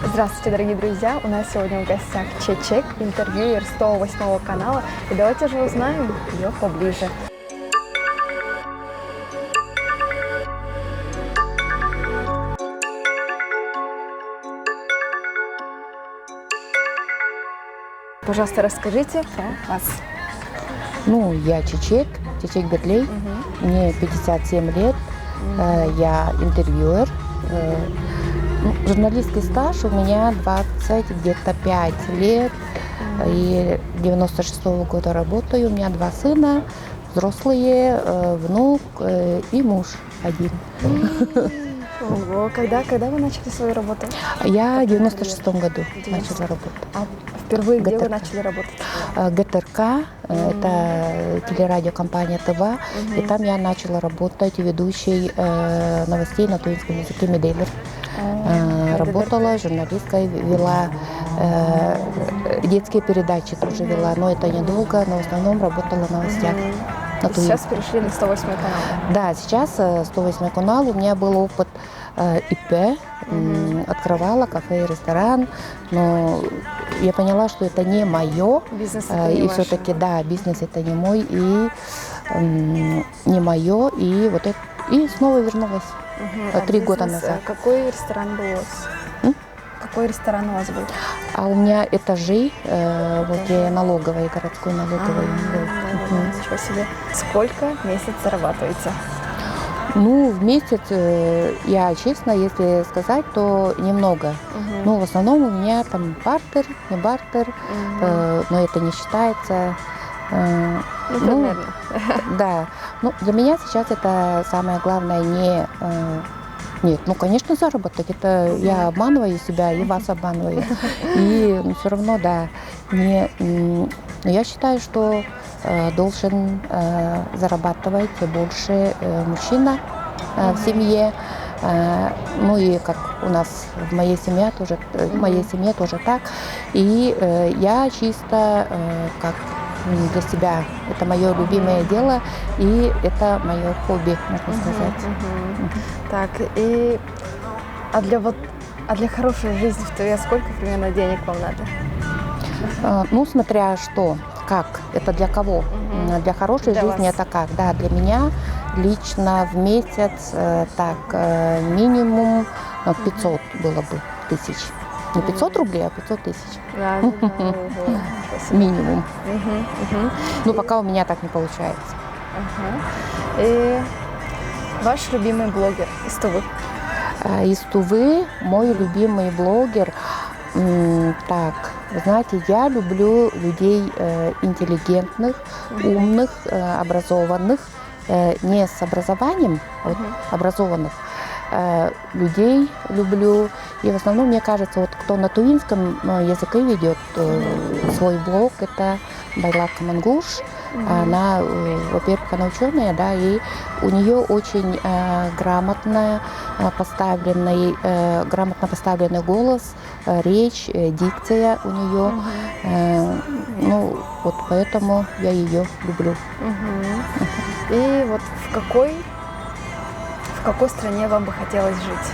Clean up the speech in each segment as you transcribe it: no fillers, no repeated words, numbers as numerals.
Здравствуйте, дорогие друзья! У нас сегодня в гостях Чечек, интервьюер 108 канала. И давайте же узнаем ее поближе. Пожалуйста, расскажите про вас. Ну, я Чечек Бетлей, мне 57 лет, я интервьюер. Журналистский стаж у меня 20 где-то 5 лет, и 96-го года работаю, у меня 2 сына, взрослые, внук и муж один. Ого, когда вы начали свою работу? Я в 96-м году начала работать. А впервые где вы начали работать? ГТРК, это телерадиокомпания ТВ, и там я начала работать ведущей новостей на туинском языке Медейлер. Работала журналисткой, вела детские передачи, тоже вела, но это недолго, но в основном работала в новостях. Сейчас перешли на 108 канал. Да, сейчас 108 канал, у меня был опыт ИП, открывала кафе и ресторан, но я поняла, что это не мое, Бизнес это не и ваше. все-таки, да, бизнес это не мой, и не мое, и вот это, и снова вернулась 3 года назад. Какой ресторан был у вас? Какой ресторан у вас был? А у меня этажи возле налоговой, городской налоговой. Ничего себе. Сколько в месяц зарабатываете? Ну, в месяц, я честно, если сказать, то немного. Ну, в основном у меня там бартер, не бартер, но это не считается. Примерно. Да. Ну, для меня сейчас это самое главное не... Нет, ну, конечно, заработок. Это я обманываю себя и вас обманываю. И все равно, да, не... Но я считаю, что должен зарабатывать больше мужчина в семье. Ну и как у нас в моей семье тоже так. И я чисто как для себя. Это мое любимое дело, и это мое хобби, можно сказать. Так, а для хорошей жизни в Туве сколько примерно денег вам надо? Ну, смотря что, как, это для кого. Для хорошей Для жизни вас. это как? Да, для меня лично в месяц минимум 500 было бы тысяч. Не 500 рублей, а 500 тысяч. Да. Минимум. Ну, пока у меня так не получается. И ваш любимый блогер из Тувы? Из Тувы мой любимый блогер. Так, вы знаете, я люблю людей интеллигентных, умных, образованных, не с образованием, а вот образованных. Людей люблю. И в основном, мне кажется, вот кто на туинском языке ведет свой блог, это Байлак Мангуш. Она, во-первых, она ученая, да, и у нее очень грамотно поставленный голос, речь, дикция у нее. Ну, вот поэтому я ее люблю. И вот в какой стране вам бы хотелось жить?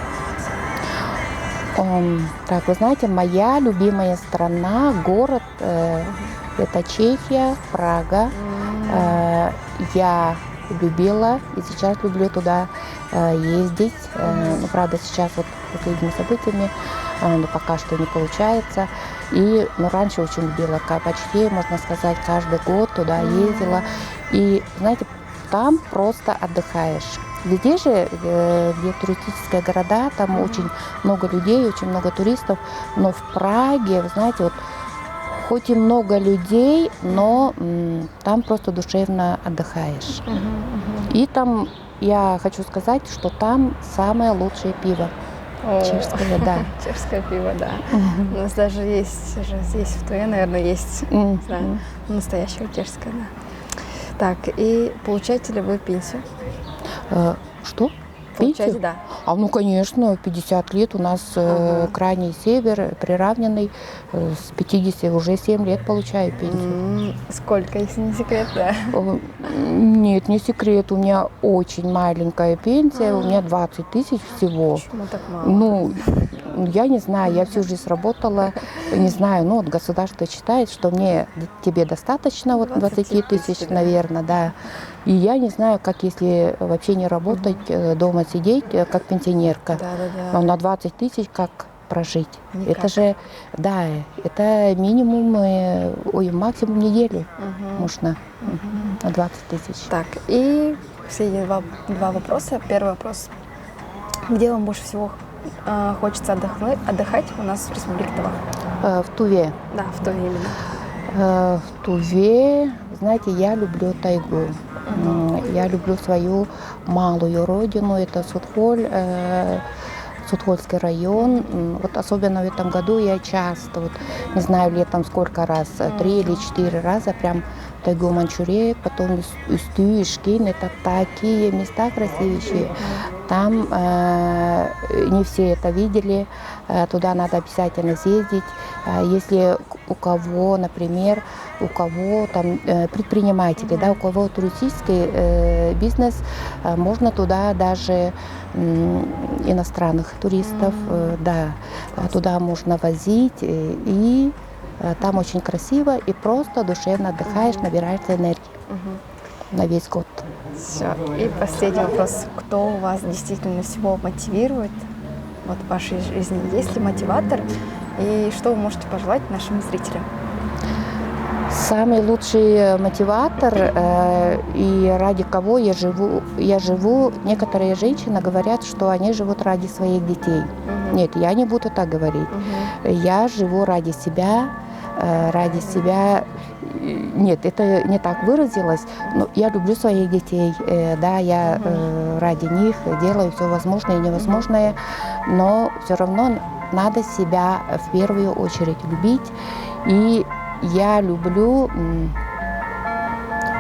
Так, вы знаете, моя любимая страна, город, это Чехия, Прага. Я любила и сейчас люблю туда ездить. Ну, правда, сейчас вот последними событиями, но пока что не получается. Но раньше очень любила, почти, можно сказать, каждый год туда ездила. И, знаете, там просто отдыхаешь. Везде же, где туристические города, там очень много людей, очень много туристов. Но в Праге, вы знаете, вот хоть и много людей, но там просто душевно отдыхаешь. И там, я хочу сказать, что там самое лучшее пиво. Чешское, да. Чешское пиво, да. У нас даже есть, здесь в Туве, наверное, есть настоящее чешское, да. Так, и получаете ли вы пенсию? Что? Получаете, Пенсию? да. Ну, конечно, 50 лет у нас крайний север, приравненный, с 50 уже 7 лет получаю пенсию. Сколько, если не секрет, да? Нет, не секрет, у меня очень маленькая пенсия, у меня 20 тысяч всего. Почему так мало? Ну, Я не знаю, я всю жизнь работала, не знаю, ну вот государство считает, что тебе достаточно вот 20 тысяч, да. наверное, да. И я не знаю, как если вообще не работать, дома сидеть, как пенсионерка. Да. На 20 тысяч как прожить? Никак. Это же, да, это минимум, максимум неделю можно на 20 тысяч. Так, и последние два вопроса. Первый вопрос. Где вам больше всего хочется отдыхать у нас в Республике Тыва? В Туве. Да, в Туве именно. В Туве, знаете, я люблю тайгу. Я люблю свою малую родину, это Судхольский район. Вот особенно в этом году я часто, вот, не знаю, летом сколько раз, 3 или 4 раза прям тайгу Манчжурии, потом Устюг, Ишкин, это такие места красивейшие. Там не все это видели, туда надо обязательно съездить. Если у кого, например, там предприниматели, да, у кого туристический бизнес, можно туда даже иностранных туристов, да, туда можно возить, и там очень красиво, и просто душевно отдыхаешь, набираешься энергии на весь год. Все. И последний вопрос. Кто вас действительно всего мотивирует вот, в вашей жизни? Есть ли мотиватор? И что вы можете пожелать нашим зрителям? Самый лучший мотиватор, и ради кого я живу, некоторые женщины говорят, что они живут ради своих детей. Нет, я не буду так говорить. Я живу ради себя, нет, это не так выразилось, но я люблю своих детей, да, я ради них делаю все возможное и невозможное, но все равно надо себя в первую очередь любить, и я люблю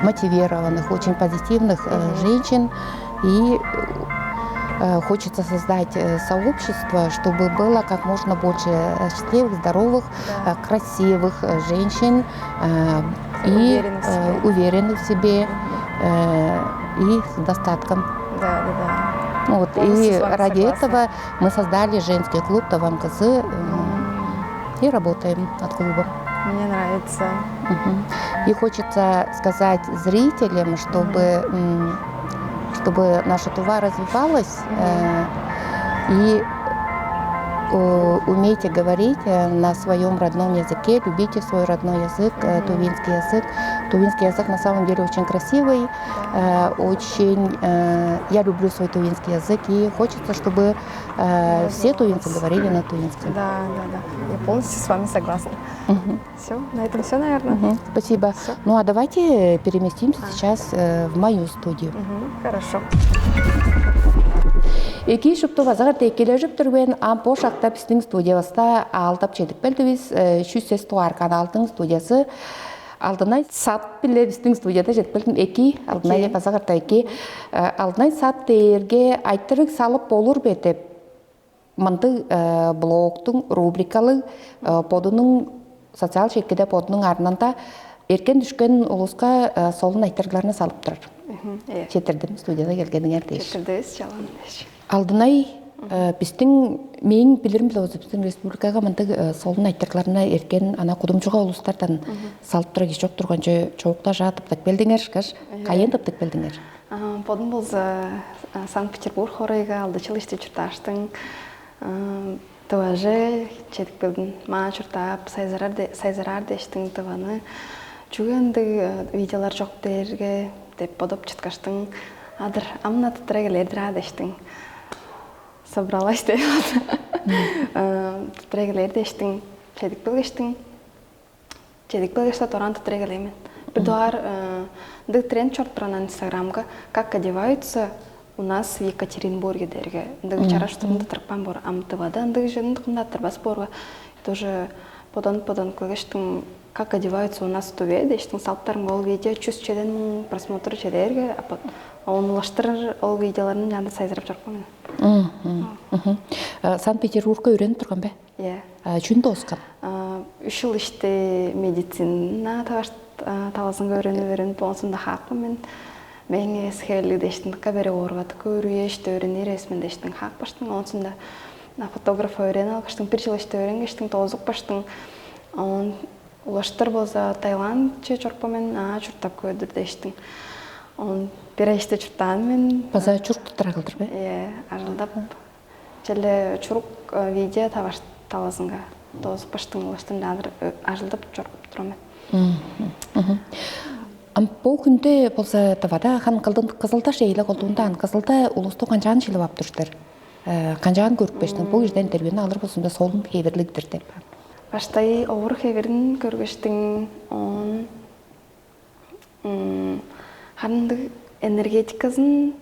мотивированных, очень позитивных женщин, и хочется создать сообщество, чтобы было как можно больше счастливых, здоровых, красивых женщин и уверенных в себе и с достатком. Да. Вот. И ради этого мы создали женский клуб Таванкызы и работаем над клубом. Мне нравится. И хочется сказать зрителям, чтобы наша Тува развивалась, и умейте говорить на своем родном языке, любите свой родной язык, тувинский язык. Тувинский язык на самом деле очень красивый, я люблю свой тувинский язык, и хочется, чтобы все тувинцы говорили на тувинском. Да. Я полностью с вами согласна. Все, на этом все, наверное. Спасибо. Всё. Ну а давайте переместимся сейчас в мою студию. Хорошо. Эки шыпты вазағар текележіп түрген ампо шақта біздің студиясында алтап жетіп білдіңіз. Шүсес туар каналдың студиясы алдынай сат біле біздің студияда жетіп білдім. Эки алдынай деп вазағар эки алдынай сат дейерге айттырық салып болур бетіп. Мынды блогтың рубрикалы подының социал шеккеде подының арнанда еркен düşкен ұлысқа солын айттырғыларына салып тұрар. Четірдім студияда келгеніңер дейш. Четірдіз, жалан дейш. Алдынай біздің мен білерім біле өзі біздің республикаға мынды солын айттырғыларына еркен ана құдымжыға ұлыстардан салып тұрар кеш жоқ тұрған жоқта жатып так белдіңер, қайын тыптық белдіңер? Подым бұл Санкт-Петербург хорайға алды чылышты чұрташтың тыважы четік білдің ма чұртап сайзарар дештің тываны жүгенді видеолар жоқ дерге деп подоп чыткаштың адыр амна тұтрегелердір адештің собралась деп тұтрегелердештің чедік білгешті торан тұтрегелемен. Бір дуар дық тренд чорттыран инстаграмға как одеваются у нас в Екатеринбурге дерге. Дық чара штырынды тұрқпан бор амтывада, дық жөнді қымда тұрбас борға. Тоже подан көлгештің как одеваются у нас в Туве, дештің салттарын ол видео 100 челен просмотр челерге, а он лаштырыр ол видеоларын жанды сайзырап жарқпамен. Санкт-Петербургқа үйреніп тұрған бе? Иә. Жүнді осқан? 3 жыл іште медицина таласынға үйреніп болсында хақпымен. Мен схелі дештің қабері орғаты көрі ешті өрінер есмен дештің хақ баштың. Онсында на фотограф öğren algıçtың bir жыл işte öğrengeçтің тозық баштың он улаштыр болса Таиланд че чорпамен чуртап көдір дештің он bir ay işte чуртан мен База чурт таралдыр бе? ажылдап желе чурук видео таваш таласынға тозық баштың улаштың жадыр ажылдап чорпап тұрамын. Бұл күнде болса тавада хан Қызылташ ейлі қолдуындан Қызылта улусту қанжағын шеліп ап тұрсыздар. Қанжағын көріп бештің бұл жерден интервьюны алыр болсында солын хеверлігдір деп. Баштай ауыр хеверін көргіштің ханымдық энергетикасын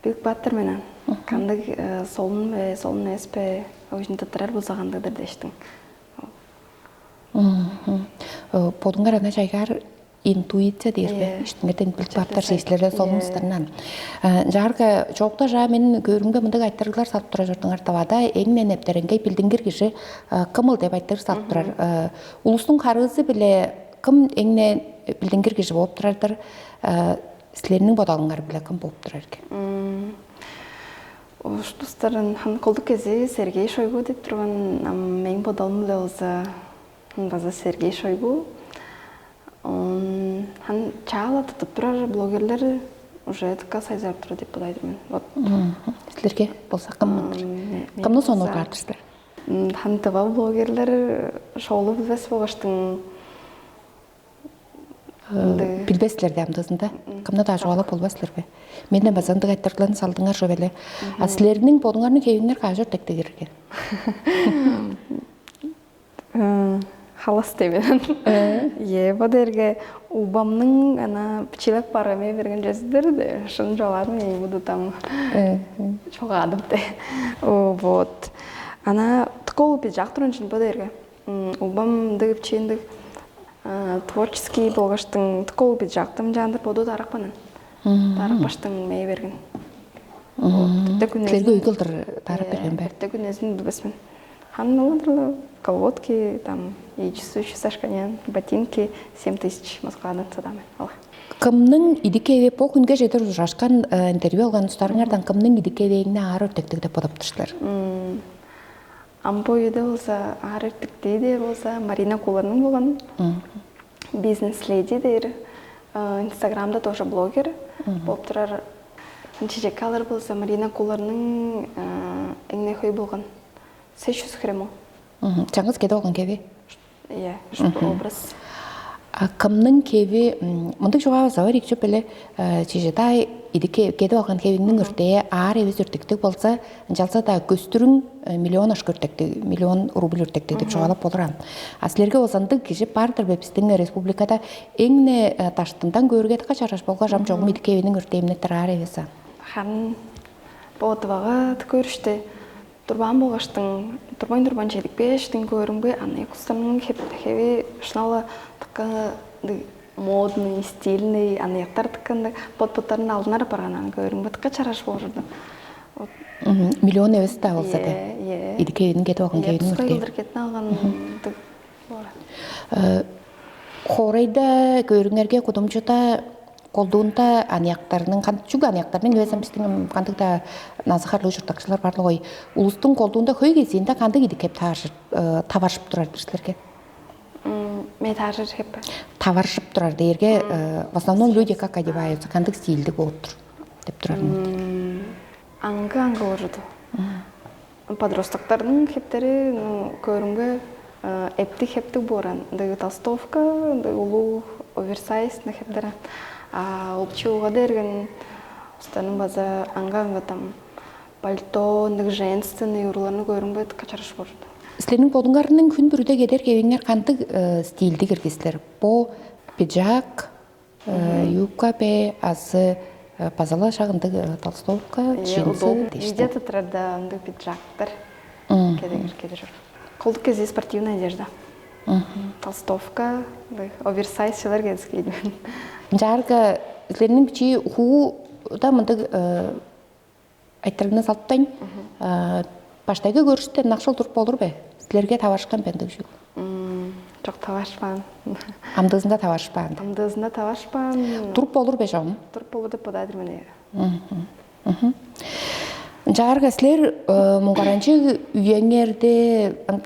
büyük battır menen. Kandık solun espe oyun tutturar bulsağandıdır deştin. Podungar ana jaygar intuitsiya deyirbe. İştingерден büyük battır şeyslerde solun üstünden. Жарга жоқта жа мен көрімге мұндық айттырғылар салып тұра жұртыңар тавада еңнен ептерінге білдіңгер кеші кымыл деп айттыр салып тұрар. Улыстың қарғызы біле кім еңнен білдіңгер кеші болып тұрардыр. Сілерінің бодалыңар біле кім болып тұрар екен. Ошты қолдық кезі Сергей Шойгу деп тұрған мен бодалым біле олса база Сергей Шойгу. Хан чағала тұтып тұрар блогерлер уже така сайзар тұры деп бұлайды мен. Сілерге болса кімміндір? Кімні соны ұрғардырсыздар? Хан тұва блогерлер шоулы білбес болғаштың Билбесілер дәмдізінде. Кімді да жоғалап болбасылар бе? Менен базандық айттырғыларын салдыңар жөбелі. Сілерінің бодыңарының кейіңдер қажыр текті керген? Халас деменен. Бадерге убамның пчелек параме берген жездер де, шын жоғарым ей буду там жоғадым де. Вот. Тықол пиджак тұрын үшін бадерге. Убамды пчендік творческий болғаштың тықол пиджактым жандыр боду тарық банан. Тарық баштың мей берген. Тілерге үйгілдір тарық берген бәр? Бірті күн өзін білбесмен. Ханнылыдырлы колодки, там, и часущий сашканян, ботинки 7000 Москвадан садамен. Кімнің идекеве по күнге жетір жашқан интервью алған ұстарыңардан кімнің идекевейіне ары өттіктік деп подап тұрсылар? Амбо еді болса, ары өттікті де болса, Марина Куларның болған, бизнес-леди дейір, инстаграмда тоже блогер, болып тұрар. Чечекалар болса, Марина Куларның әңне хой болған. 600 хремо. Жаңыз кеді олған кеви? Образ. Кімнің кеви, мұндық жоға завар екші білі чежетай кеді олған кевінің үртее ар евіз үртіктік болса, жалса да көстірің миллион ашқы үртіктік, миллион рубль үртіктік деп жоғалап болыран. Аслерге озандық кеші бардыр бәпістің республикада еңне таштындан көргеті қачараш болға жам жоғым еді кевінің үртеемнеттір ар евесі. Хан болатываға көрішті. Турбан болғаштың, турбан жедік бештің көрімгі, аны құстаның хеви шыналы тықы модный, стильный, аны яқтар тықынды под-подтарын алдынары барғанан көрімгі тықы чараш болжырды. Миллион өз да болса да? Иді кевінің кеті оған кевінің үрдей? Тұсқайылдыр кетін алған Қорайда көріңерге құдымчыта қолдуында анияқтарының, жүгі анияқтарының өйесім біздің қандықта назықарлы жұрттақшылар барлы ғой. Улыстың қолдуында көй кезінде қандық еді кеп таваршып тұрарды сілерге? Мен таваршып кеп? Таваршып тұрарды ерге, в основном люди как одеваются, қандық стильді болып тұр деп тұрарын. Аңғы олжыды. Подростақтардың кептері көрімгі әпті кептік боран. Толстовка, ұлу оверсайз на кептері. Улчуға дерген ұстаның база аңға там пальто, женственный ұрларны көрің бәді қачарыш бұрды. Сілерінің бодыңарының күн бүрді кедер кевеңер қандық стильді кіргесілер? По пиджак, юбка бе, азы пазалы шағынды толстовка, джинсы дейшті. Видео тұрарда ұнды пиджактар кедер. Қолдық кезі спортивная одежда. Толстовка, оверсайз шылар кедескейді. Жарғы сілерінің күчі ху да мұндық айттарына салттайын. Баштайғы көріштер нақшыл тұрып болыр бе? Сілерге тавашқан бәндік жүл? Жоқ тавашпан. Амдызында тавашпан? Амдызында тавашпан. Тұрып болыр бе жауым? Тұрып болыр деп подадыр мене. Жарга силер мугаранчы үйеңерде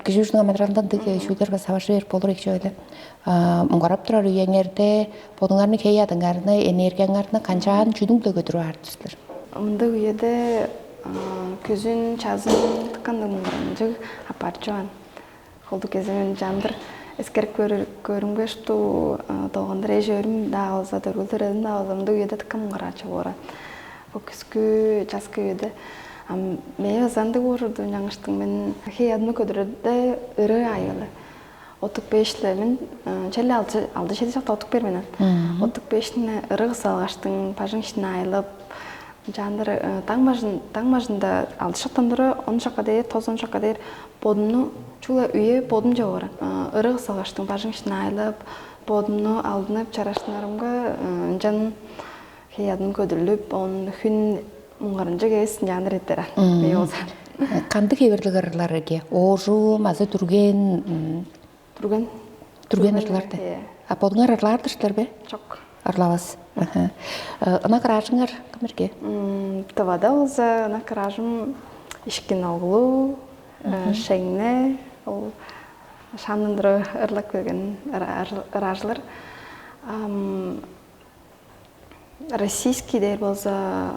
кижүүшнү материалдан тыге шүлдерге саваш бер болор экче эле. Мугарап турар үйеңерде бодуңарны хеядыңарны энергияңарны канчаан чүдүңдө көтөрүп артысыздар. Мында үйеде көзүн чазын тыкканды мугаранчы апарчуан. Холду кеземен жандыр эскерик көрүнгөштү толгондор эжөрүм да алса дөрүлдөрөдүн да алса мында үйеде тыккан мугарачы болор. Көкүскү жазгы үйеде мээ занды борурду жаңыштың мен хеядымы көдөрөдө ыры айылы. Отук бешле мен челе алды шеди жакта отук берменен. Отук бешине ыры салгаштың пажың ишине айылып жандыр таңмажында алды шактандыры 10 жакка дейр, тозон жакка дейр бодумну чула үйе бодум жабор. Ыры салгаштың пажың ишине айылып бодумну алдынып чараштынарымга жан хеядым көдүрүлүп, он хүн муңгарынчы кес жандыр еттер. Кандык эбирлигерлерге ожу, мазы түрген ырларды. Бодуңар ырлардырсыздар бе? Жок. Ырлабыз. Ына кыражыңар кимерге? Тывада болса, ына кыражым ишкин оглу, шеңне, ол шамдындыры ырлап келген ыражлар. Российский дейр болса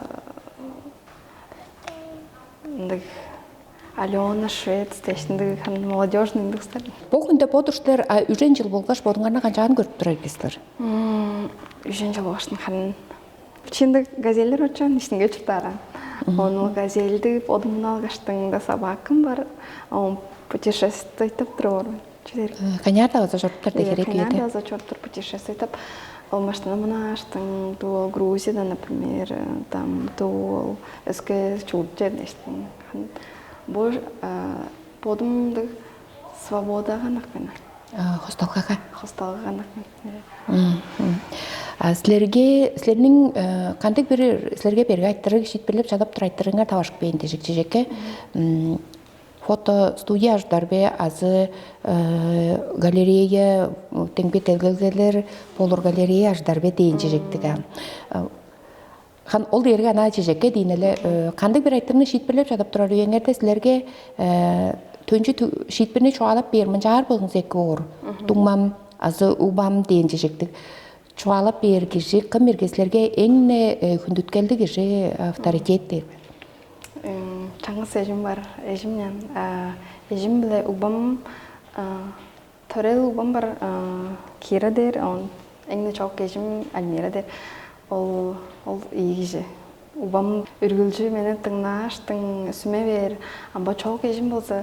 Алена Швец дештинди молодежный индустар. Бул күндө бодуштар үжен жыл болгоч бодуңарны канчаан көрүп турар экенсиздер? Үжен жыл болгоштун ханын чындык газелдер очон ишинге чуртаран. Onu газелди бодумун алгаштың да собакам бар. Он путешествовать турур. Канада за жорттар дегерек үйдө. Канада за жорттар путешествовать. Ол машина мынаштың, туол Грузияда, например, там туол эске чурче дештин. Бу бодумду свободага накпена. Хосталгага. Хосталгага накпена. Силердин кантип бир силерге берге айттырыг шитбирлеп жадап турайттырыңар табашык бейин тежекчеке. Фото студия аждарбе азы галерея теңбе телгелер болор галерея аждарбе дейин чежектиге. Хан ол дерге ана чежекке дейин эле кандык бир айттырны шитбирлеп жадап турар үйөңөрдө силерге төнчү шитбирни чуалап бермин жаар болуңуз эки оор. Туңмам азы убам дейин чежектик. Чуалап бер киши ким силерге эң күндүткелди киши авторитет дейби. Чаңгыс эжим бар, эжимнен. Эжим биле убам, төрел убам бар, Кира дер, эңне чоок эжим Альмира дер. Ол ийгиже. Убам үргүлжү менен тыңнааштың үсүме бер. Амба чоок эжим болса,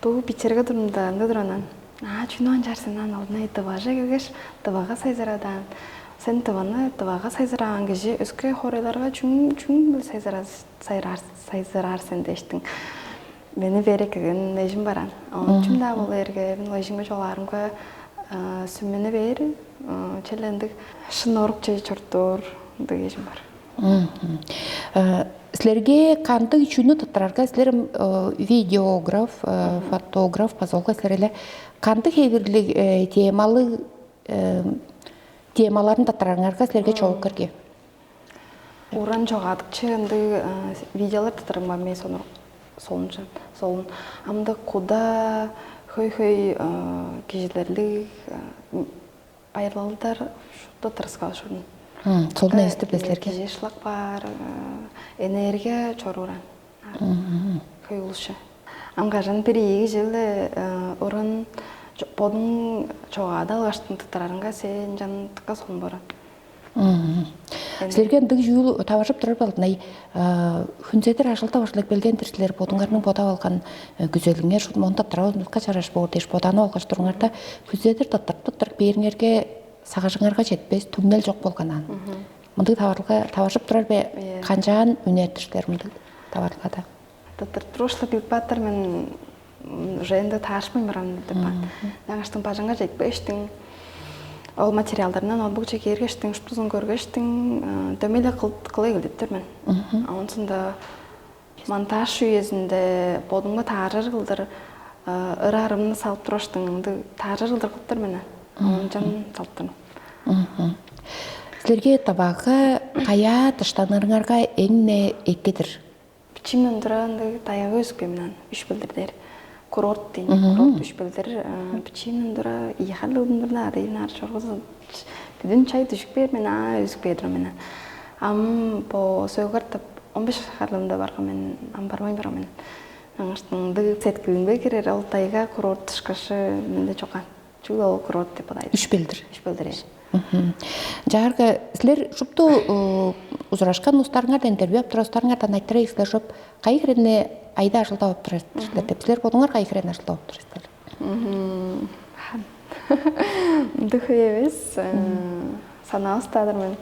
туу Питерге турумда андыдыранан. Чүнөн жарсынан алдына тыважа көгеш, тывага сайзарадан. Сен тывага сайзараган киши өскө хореларга чүң бил сайзарар сен дештиң. Мени бере кеген эжим баран. Чүмда бол эрге, мен эжимге жоларымга сүммени бери, челендик шынорук чей чортор деп эжим бар. Силерге кандык үчүнү татырарга силер видеограф, фотограф базолга силер кандык эбирлик темаларын татыраңарга силерге чогуу керге? Уран жогадыкчы ынды видеолор татырым мен солунчан. Солун амда куда хой кижилерлик айралдар шутта тырыскал шурун. Солуна эстип силерге? Кижи шлак бар, энергия чоруран. Хой улуша. Амгажан периги жылы уран бодун чогада алгаштын татырарынга сен жан тыкка солун барат. Силерге ындык жүйүл табашып турар балдынай хүнзетер ашылта башлык белгендир силер бодуңарның бода алган күзөлүңөр шул монтап турабызга чараш боор деш боданы алгаш туруңарда күзетер таттырып бериңерге сагажыңарга жетпес түмнел жок болгонан. Мындык табашып турар бе канчаан үнөттүрлөр мындык табаргада. Таттыртырушлы билип баттыр мен уже энди таашмайм барам деп бат. Жаңаштың бажыңга жетпештиң. Ол материалдарынан ноутбук чекергештиң, штузун көргештиң, дөмеле кылай келиптир мен. Онсунда монтаж үйөзүндө бодумга таарыр кылдыр, ырарымны салып тураштың, таарыр кылдыр кылыптыр менен. Жан салыптыр. Силерге табага кая таштанарыңарга эң экедир? Бичимнен дұрағынды таяғы өзікпе менен үш білдірдер. Курорт дейін, курорт үш білдір. Бичимнен дұра, иехалығын дұрда, адайын ары шорғызы. Бүдін чай түшікпер, мен өзікпе дұры менен. Ам по сөйгіртіп, 15 қарлымда барға мен, ам бармай барға мен. Аңыштың ды сеткілінбе керер, ол тайға курорт түшкашы менде чоқан. Чугда ол курорт деп адайды. Үш білдір. Үш білдір. Жарғы, сілер жұпты ұзырашқан ұстарыңарда интервью аптыра ұстарыңардан айттыра ексілер жұп, қай керені айда ашылда аптырастыр деп, сілер бодыңар қай керені ашылда аптырастыр? Дұхы емес, сана ұстадыр мен.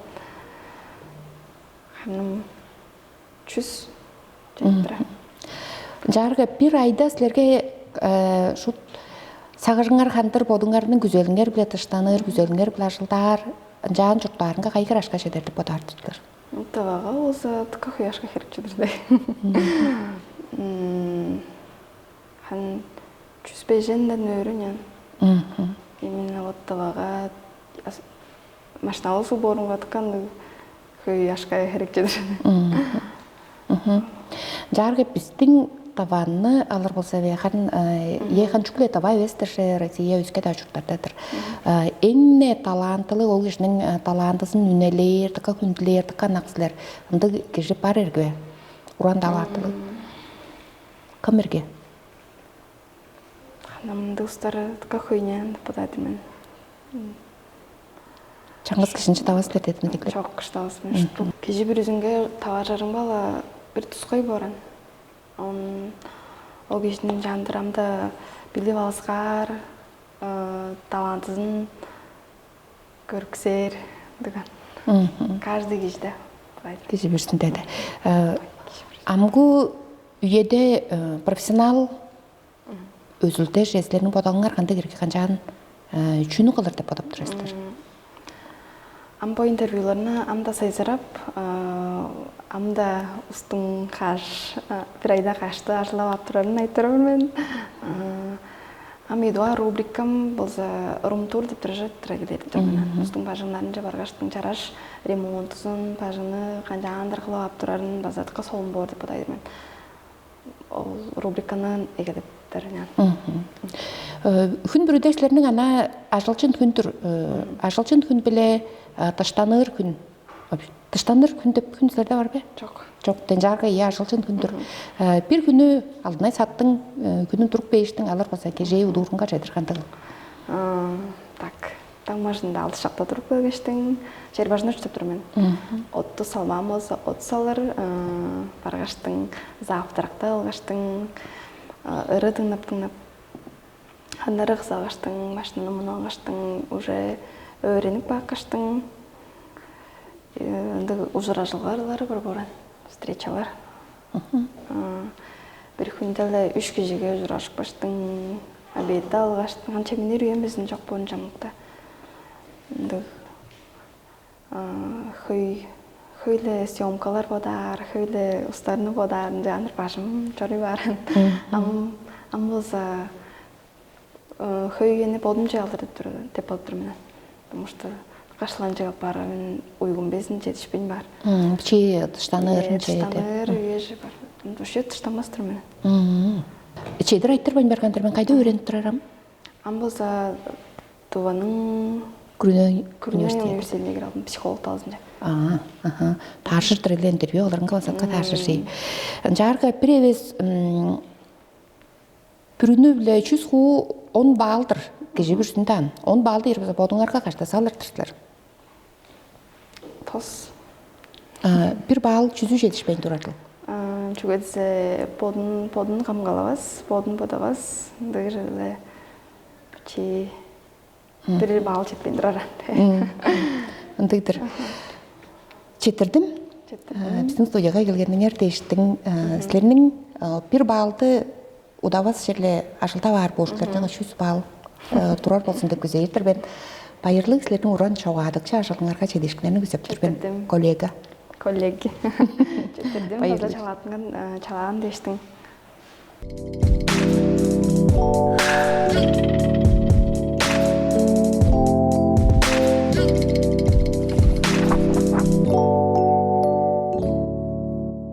Ханым чүз жеттіра. Жарғы, бір айда сілерге жұп сағырыңар қандыр бодыңарының күзеліңер біле тұштаныр, күзеліңер біле ашылдар, жан жұрттарыңға қайғыр ашқа шедерді бодардырдыр? Таваға олза тұқа құяшқа керек жүдірді. Хан чүзбеженден өрінен. Именно вот таваға машиналы су борынға тұқанды құяшқа керек жүдірді. Жарғы, біздің таванны алыр болса вехан ехан чукле тавай вестерше Россия өске да жұрттардадыр. Энне талантылы ол кешінің талантысын үнелер, тұқа күнділер, тұқа нақсылер. Онды кеші бар ерге, уран талантылы. Кім ерге? Ханамды ұстары тұқа құйнен бұдады мен. Чаңғыз кешінші тавасы дәтетіні деклер? Чоқ қыштауыз мен. Кеші бір үзінге тава жарың бала бір тұсқой боран. Ол кешінің жандырамды біліп алысқар, талантызын көрксер деген. Кажды кешді. Кеші бірсін деді. Амгу үйеде профессионал өзілді жезлерінің бодалыңар қанды кереке қанжағын чүні қылыр деп бодап тұрасыздар? Амбо интервьюларына амда сайзырап, амда ұстың қаш, бір айда қашты ашылап аптырарын айтырым мен. Ам едуа рубрикам болса румтур деп тұржы тұрагедер тұрмын. Ұстың пажынларын жа барғаштың чараш ремонтысын, пажыны қанжағандар қылап аптырарын базатыққа солын бор деп бодайды мен. Ол рубриканы егедіп тұрынен. Күн бүрдешлерінің ана ажылчын күндір, ажылчын күн біле таштаныр күн. Таштаныр күн деп күнділерде бар бе? Жоқ. Жоқ, денжарға ажылчын күндір. Bir күні алдынай саттың, күнін тұрып бейіштің алыр болса кежей ұдуырынға жайдырғандығы? Так, таңмажында алды шақта тұрып бөлгештің, жер бажыны үштіп тұрмен. Отты салмамыз, от салыр, барғаштың, зауыптырақта алғаштың, ұры тыңнап-тыңнап, ханнары қысалғаштың, машинаны мұны алғаштың, уже өреніп баққаштың, ұжыра жылғарлары бір боран, встречалар. Бір күнділі үш кежеге ұжыра ашық баштың, обедді алғаштың, қанша менер үйеміздің жоқ болын жамықта. Хөйлі съемкалар бодар, хөйлі ұстарыны бодар, жаныр башым жоры барын. Ам болса хөйгені болдым жай алыр деп болып тұр менен. Потому что қашылан жайып бар, мен ойғын безін жетішпен бар. Че тұштаныр? Тұштаныр, үйежі бар. Үше тұштамас тұр менен. Чедір айттыр бән барғандар, мен қайды өреніп тұрарам? Ам болса Туваның Күріне университетіне кір алдым, психолог талызында. Таршыр тұрылы интервью оларын қаласанға таршыр жей. Жарғы бір евес бүріні білі 300 қу 10 балдыр кежі бүрсінден. 10 балды ербізі бодыңарға қашта салыр тұрсылар? Тос. Bir bal 100 жетішпейін тұратыл? Жүгедізі бодын қамғалавыз, бодын бодавыз. Дығы жайлы бір бал жетпейін тұраран. Үндігдір. Четірдім? Біздің студияға келгеннің әртештің сілерінің бір балды удавас жерлі ашылта бар болшылардың 300 бал тұрар болсын деп көзе ертір бен байырлық сілердің ұран шауғадықша ашылғыңарға чедешкілерінің көзеп тұр бен коллега. Коллеги. Четірдім, база чалаған дештің.